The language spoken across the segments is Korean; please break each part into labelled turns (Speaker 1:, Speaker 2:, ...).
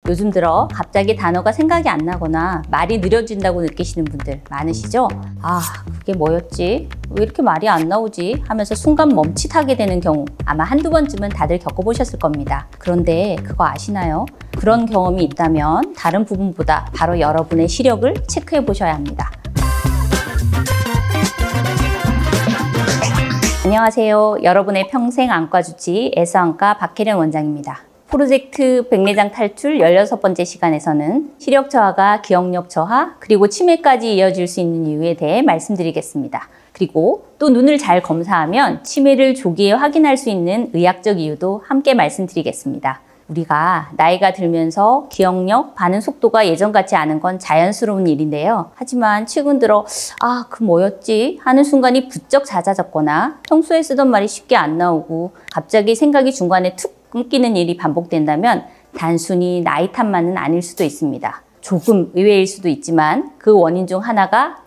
Speaker 1: 요즘 들어 갑자기 단어가 생각이 안 나거나 말이 느려진다고 느끼시는 분들 많으시죠? 아, 그게 뭐였지? 왜 이렇게 말이 안 나오지? 하면서 순간 멈칫하게 되는 경우 아마 한두 번쯤은 다들 겪어보셨을 겁니다. 그런데 그거 아시나요? 그런 경험이 있다면 다른 부분보다 바로 여러분의 시력을 체크해 보셔야 합니다. 안녕하세요. 여러분의 평생 안과 주치 에스안과 박혜련 원장입니다. 프로젝트 백내장 탈출 16번째 시간에서는 시력 저하가 기억력 저하 그리고 치매까지 이어질 수 있는 이유에 대해 말씀드리겠습니다. 그리고 또 눈을 잘 검사하면 치매를 조기에 확인할 수 있는 의학적 이유도 함께 말씀드리겠습니다. 우리가 나이가 들면서 기억력, 반응 속도가 예전 같지 않은 건 자연스러운 일인데요. 하지만 최근 들어 그 뭐였지? 하는 순간이 부쩍 잦아졌거나 평소에 쓰던 말이 쉽게 안 나오고 갑자기 생각이 중간에 툭 끊기는 일이 반복된다면 단순히 나이 탓만은 아닐 수도 있습니다. 조금 의외일 수도 있지만 그 원인 중 하나가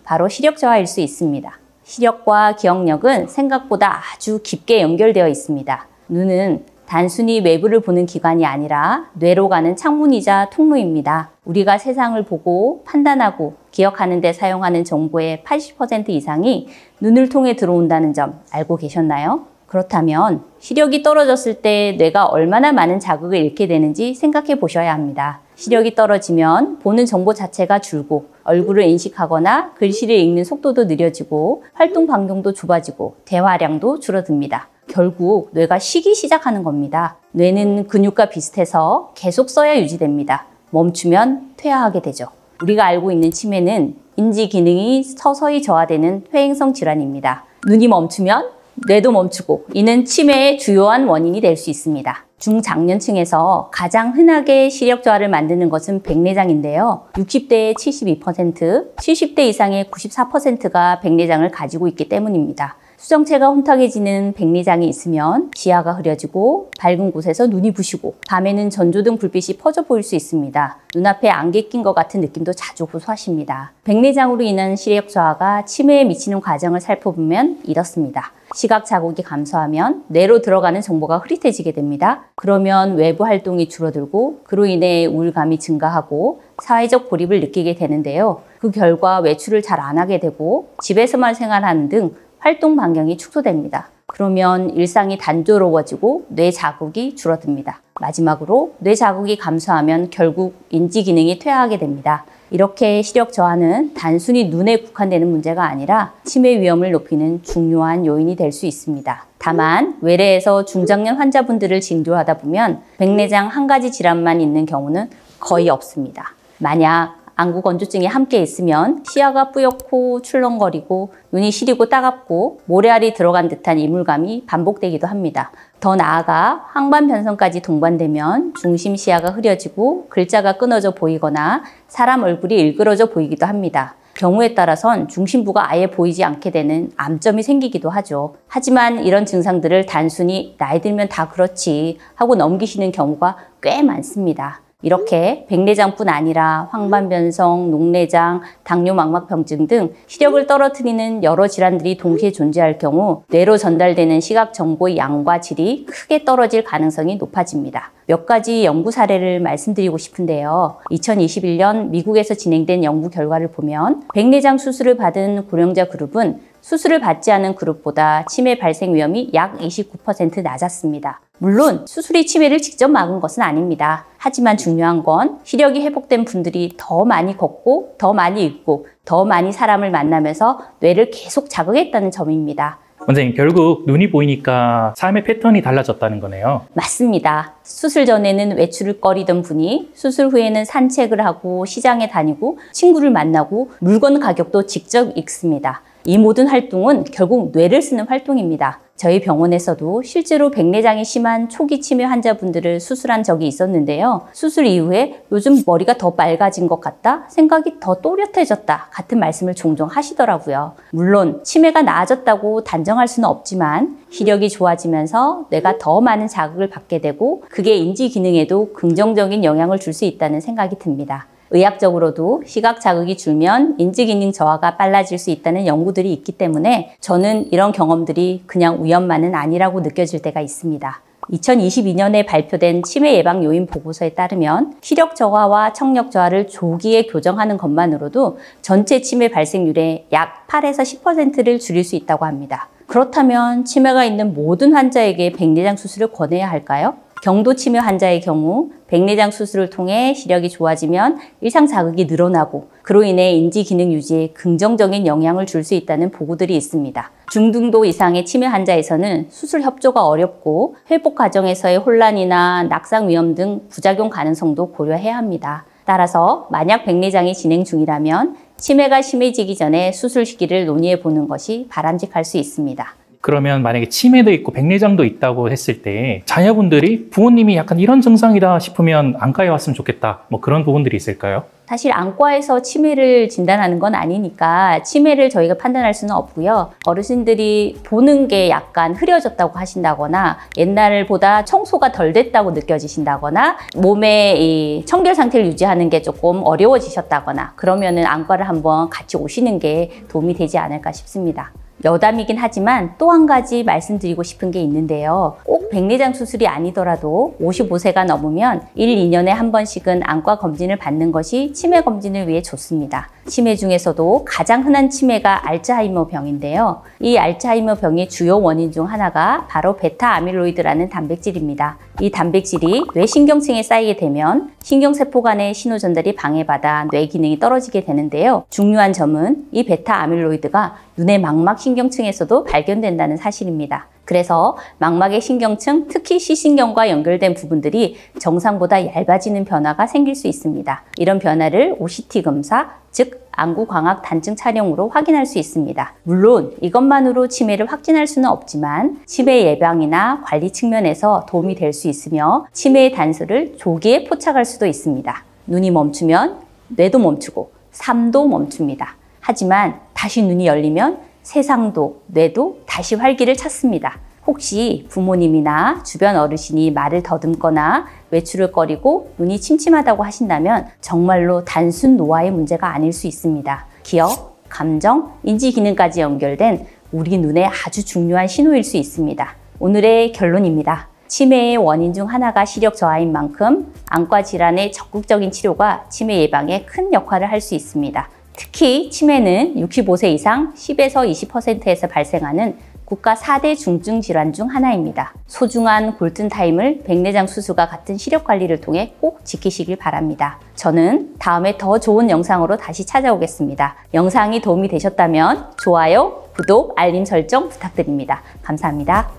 Speaker 1: 바로 시력 저하일 수 있습니다. 시력과 기억력은 생각보다 아주 깊게 연결되어 있습니다. 눈은 단순히 외부를 보는 기관이 아니라 뇌로 가는 창문이자 통로입니다. 우리가 세상을 보고 판단하고 기억하는 데 사용하는 정보의 80% 이상이 눈을 통해 들어온다는 점 알고 계셨나요? 그렇다면 시력이 떨어졌을 때 뇌가 얼마나 많은 자극을 잃게 되는지 생각해 보셔야 합니다. 시력이 떨어지면 보는 정보 자체가 줄고 얼굴을 인식하거나 글씨를 읽는 속도도 느려지고 활동 반경도 좁아지고 대화량도 줄어듭니다. 결국 뇌가 쉬기 시작하는 겁니다. 뇌는 근육과 비슷해서 계속 써야 유지됩니다. 멈추면 퇴화하게 되죠. 우리가 알고 있는 치매는 인지 기능이 서서히 저하되는 퇴행성 질환입니다. 눈이 멈추면 뇌도 멈추고 이는 치매의 주요한 원인이 될 수 있습니다. 중장년층에서 가장 흔하게 시력 저하를 만드는 것은 백내장인데요. 60대의 72%, 70대 이상의 94%가 백내장을 가지고 있기 때문입니다. 수정체가 혼탁해지는 백내장이 있으면 시야가 흐려지고 밝은 곳에서 눈이 부시고 밤에는 전조등 불빛이 퍼져 보일 수 있습니다. 눈앞에 안개 낀 것 같은 느낌도 자주 호소하십니다. 백내장으로 인한 시력 저하가 치매에 미치는 과정을 살펴보면 이렇습니다. 시각 자극이 감소하면 뇌로 들어가는 정보가 흐릿해지게 됩니다. 그러면 외부 활동이 줄어들고 그로 인해 우울감이 증가하고 사회적 고립을 느끼게 되는데요. 그 결과 외출을 잘 안 하게 되고 집에서만 생활하는 등 활동 반경이 축소됩니다. 그러면 일상이 단조로워지고 뇌 자극이 줄어듭니다. 마지막으로 뇌 자극이 감소하면 결국 인지 기능이 퇴화하게 됩니다. 이렇게 시력 저하는 단순히 눈에 국한되는 문제가 아니라 치매 위험을 높이는 중요한 요인이 될 수 있습니다. 다만 외래에서 중장년 환자분들을 진료하다 보면 백내장 한 가지 질환만 있는 경우는 거의 없습니다. 만약 안구 건조증이 함께 있으면 시야가 뿌옇고 출렁거리고 눈이 시리고 따갑고 모래알이 들어간 듯한 이물감이 반복되기도 합니다. 더 나아가 황반 변성까지 동반되면 중심 시야가 흐려지고 글자가 끊어져 보이거나 사람 얼굴이 일그러져 보이기도 합니다. 경우에 따라선 중심부가 아예 보이지 않게 되는 암점이 생기기도 하죠. 하지만 이런 증상들을 단순히 나이 들면 다 그렇지 하고 넘기시는 경우가 꽤 많습니다. 이렇게 백내장뿐 아니라 황반변성, 녹내장, 당뇨망막병증 등 시력을 떨어뜨리는 여러 질환들이 동시에 존재할 경우 뇌로 전달되는 시각 정보의 양과 질이 크게 떨어질 가능성이 높아집니다. 몇 가지 연구 사례를 말씀드리고 싶은데요. 2021년 미국에서 진행된 연구 결과를 보면 백내장 수술을 받은 고령자 그룹은 수술을 받지 않은 그룹보다 치매 발생 위험이 약 29% 낮았습니다. 물론 수술이 치매를 직접 막은 것은 아닙니다. 하지만 중요한 건 시력이 회복된 분들이 더 많이 걷고 더 많이 읽고 더 많이 사람을 만나면서 뇌를 계속 자극했다는 점입니다.
Speaker 2: 원장님, 결국 눈이 보이니까 삶의 패턴이 달라졌다는 거네요.
Speaker 1: 맞습니다. 수술 전에는 외출을 꺼리던 분이 수술 후에는 산책을 하고 시장에 다니고 친구를 만나고 물건 가격도 직접 읽습니다. 이 모든 활동은 결국 뇌를 쓰는 활동입니다. 저희 병원에서도 실제로 백내장이 심한 초기 치매 환자분들을 수술한 적이 있었는데요. 수술 이후에 요즘 머리가 더 맑아진 것 같다, 생각이 더 또렷해졌다 같은 말씀을 종종 하시더라고요. 물론 치매가 나아졌다고 단정할 수는 없지만 시력이 좋아지면서 뇌가 더 많은 자극을 받게 되고 그게 인지 기능에도 긍정적인 영향을 줄 수 있다는 생각이 듭니다. 의학적으로도 시각 자극이 줄면 인지기능 저하가 빨라질 수 있다는 연구들이 있기 때문에 저는 이런 경험들이 그냥 우연만은 아니라고 느껴질 때가 있습니다. 2022년에 발표된 치매 예방 요인 보고서에 따르면 시력 저하와 청력 저하를 조기에 교정하는 것만으로도 전체 치매 발생률의 약 8에서 10%를 줄일 수 있다고 합니다. 그렇다면 치매가 있는 모든 환자에게 백내장 수술을 권해야 할까요? 경도 치매 환자의 경우 백내장 수술을 통해 시력이 좋아지면 일상 자극이 늘어나고 그로 인해 인지 기능 유지에 긍정적인 영향을 줄 수 있다는 보고들이 있습니다. 중등도 이상의 치매 환자에서는 수술 협조가 어렵고 회복 과정에서의 혼란이나 낙상 위험 등 부작용 가능성도 고려해야 합니다. 따라서 만약 백내장이 진행 중이라면 치매가 심해지기 전에 수술 시기를 논의해 보는 것이 바람직할 수 있습니다.
Speaker 2: 그러면 만약에 치매도 있고 백내장도 있다고 했을 때 자녀분들이 부모님이 약간 이런 증상이다 싶으면 안과에 왔으면 좋겠다, 뭐 그런 부분들이 있을까요?
Speaker 1: 사실 안과에서 치매를 진단하는 건 아니니까 치매를 저희가 판단할 수는 없고요. 어르신들이 보는 게 약간 흐려졌다고 하신다거나 옛날보다 청소가 덜 됐다고 느껴지신다거나 몸의 이 청결 상태를 유지하는 게 조금 어려워지셨다거나 그러면은 안과를 한번 같이 오시는 게 도움이 되지 않을까 싶습니다. 여담이긴 하지만 또 한 가지 말씀드리고 싶은 게 있는데요. 꼭 백내장 수술이 아니더라도 55세가 넘으면 1, 2년에 한 번씩은 안과 검진을 받는 것이 치매 검진을 위해 좋습니다. 치매 중에서도 가장 흔한 치매가 알츠하이머 병인데요. 이 알츠하이머 병의 주요 원인 중 하나가 바로 베타 아밀로이드라는 단백질입니다. 이 단백질이 뇌신경층에 쌓이게 되면 신경세포 간의 신호 전달이 방해받아 뇌 기능이 떨어지게 되는데요. 중요한 점은 이 베타 아밀로이드가 눈의 망막 신경층에서도 발견된다는 사실입니다. 그래서 망막의 신경층, 특히 시신경과 연결된 부분들이 정상보다 얇아지는 변화가 생길 수 있습니다. 이런 변화를 OCT 검사, 즉 안구광학 단층 촬영으로 확인할 수 있습니다. 물론 이것만으로 치매를 확진할 수는 없지만 치매 예방이나 관리 측면에서 도움이 될 수 있으며 치매의 단서를 조기에 포착할 수도 있습니다. 눈이 멈추면 뇌도 멈추고 삶도 멈춥니다. 하지만 다시 눈이 열리면 세상도 뇌도 다시 활기를 찾습니다. 혹시 부모님이나 주변 어르신이 말을 더듬거나 외출을 꺼리고 눈이 침침하다고 하신다면 정말로 단순 노화의 문제가 아닐 수 있습니다. 기억, 감정, 인지 기능까지 연결된 우리 눈의 아주 중요한 신호일 수 있습니다. 오늘의 결론입니다. 치매의 원인 중 하나가 시력 저하인 만큼 안과 질환의 적극적인 치료가 치매 예방에 큰 역할을 할 수 있습니다. 특히 치매는 65세 이상 10에서 20%에서 발생하는 국가 4대 중증 질환 중 하나입니다. 소중한 골든타임을 백내장 수술과 같은 시력 관리를 통해 꼭 지키시길 바랍니다. 저는 다음에 더 좋은 영상으로 다시 찾아오겠습니다. 영상이 도움이 되셨다면 좋아요, 구독, 알림 설정 부탁드립니다. 감사합니다.